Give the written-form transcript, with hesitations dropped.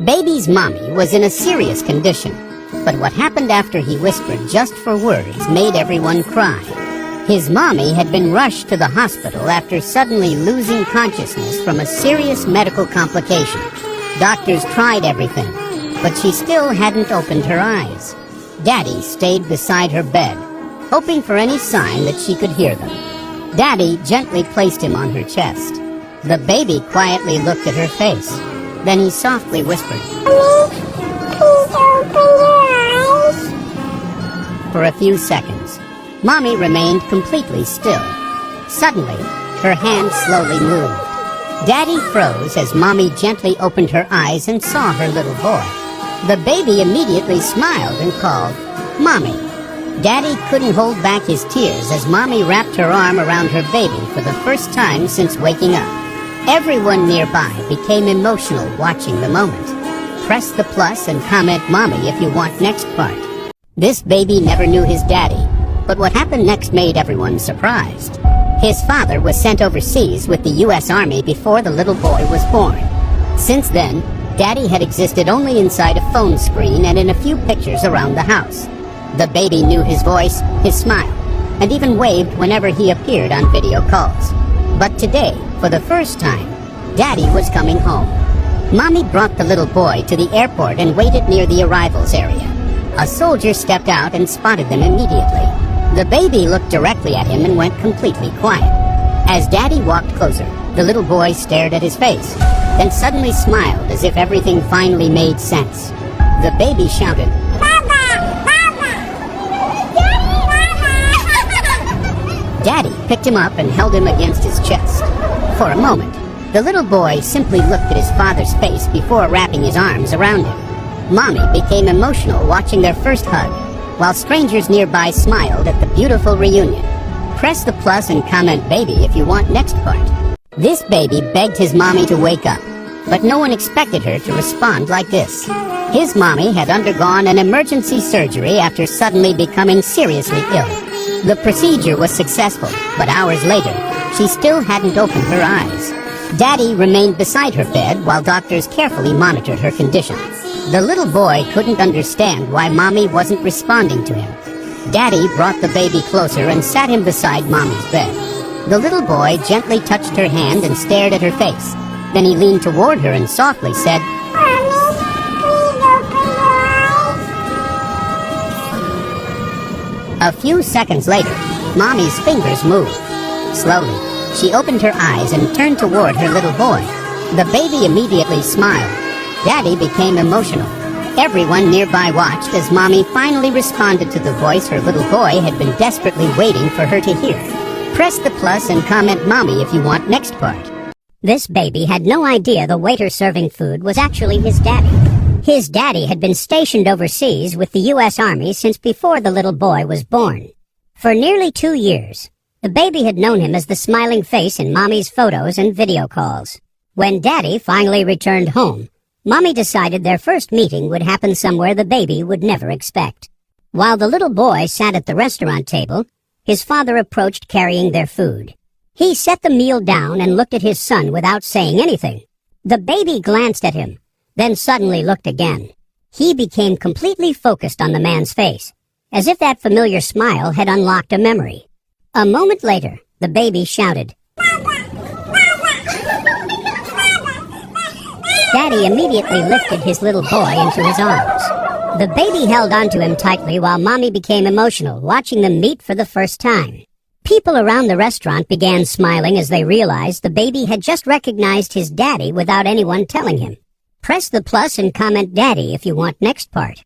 Baby's mommy was in a serious condition, but what happened after he whispered just for words made everyone cry. His mommy had been rushed to the hospital after suddenly losing consciousness from a serious medical complication. Doctors tried everything, but she still hadn't opened her eyes. Daddy stayed beside her bed, hoping for any sign that she could hear them. Daddy gently placed him on her chest. The baby quietly looked at her face. Then he softly whispered, "Mommy, please open your eyes." For a few seconds, Mommy remained completely still. Suddenly, her hand slowly moved. Daddy froze as Mommy gently opened her eyes and saw her little boy. The baby immediately smiled and called, "Mommy." Daddy couldn't hold back his tears as Mommy wrapped her arm around her baby for the first time since waking up. Everyone nearby became emotional watching the moment. Press the plus and comment "Mommy" if you want next part. This baby never knew his daddy, but what happened next made everyone surprised. His father was sent overseas with the U.S. Army before the little boy was born. Since then, Daddy had existed only inside a phone screen and in a few pictures around the house. The baby knew his voice, his smile, and even waved whenever he appeared on video calls. But today, for the first time, Daddy was coming home. Mommy brought the little boy to the airport and waited near the arrivals area. A soldier stepped out and spotted them immediately. The baby looked directly at him and went completely quiet. As Daddy walked closer, the little boy stared at his face, then suddenly smiled as if everything finally made sense. The baby shouted, "Baba! Baba! Daddy picked him up and held him against his chest. For a moment, the little boy simply looked at his father's face before wrapping his arms around him. Mommy became emotional watching their first hug, while strangers nearby smiled at the beautiful reunion. Press the plus and comment "baby" if you want next part. This baby begged his mommy to wake up, but no one expected her to respond like this. His mommy had undergone an emergency surgery after suddenly becoming seriously ill. The procedure was successful, but hours later, she still hadn't opened her eyes. Daddy remained beside her bed while doctors carefully monitored her condition. The little boy couldn't understand why Mommy wasn't responding to him. Daddy brought the baby closer and sat him beside Mommy's bed. The little boy gently touched her hand and stared at her face. Then he leaned toward her and softly said, "Mommy, please open your eyes." A few seconds later, Mommy's fingers moved. Slowly, she opened her eyes and turned toward her little boy. The baby immediately smiled. Daddy became emotional. Everyone nearby watched as Mommy finally responded to the voice her little boy had been desperately waiting for her to hear. Press the plus and comment "Mommy" if you want next part. This baby had no idea the waiter serving food was actually his daddy. His daddy had been stationed overseas with the U.S. Army since before the little boy was born. For nearly 2 years, the baby had known him as the smiling face in Mommy's photos and video calls. When Daddy finally returned home, Mommy decided their first meeting would happen somewhere the baby would never expect. While the little boy sat at the restaurant table, his father approached carrying their food. He set the meal down and looked at his son without saying anything. The baby glanced at him, then suddenly looked again. He became completely focused on the man's face, as if that familiar smile had unlocked a memory. A moment later, the baby shouted, Daddy immediately lifted his little boy into his arms. The baby held onto him tightly while Mommy became emotional, watching them meet for the first time. People around the restaurant began smiling as they realized the baby had just recognized his daddy without anyone telling him. Press the plus and comment "Daddy" if you want next part.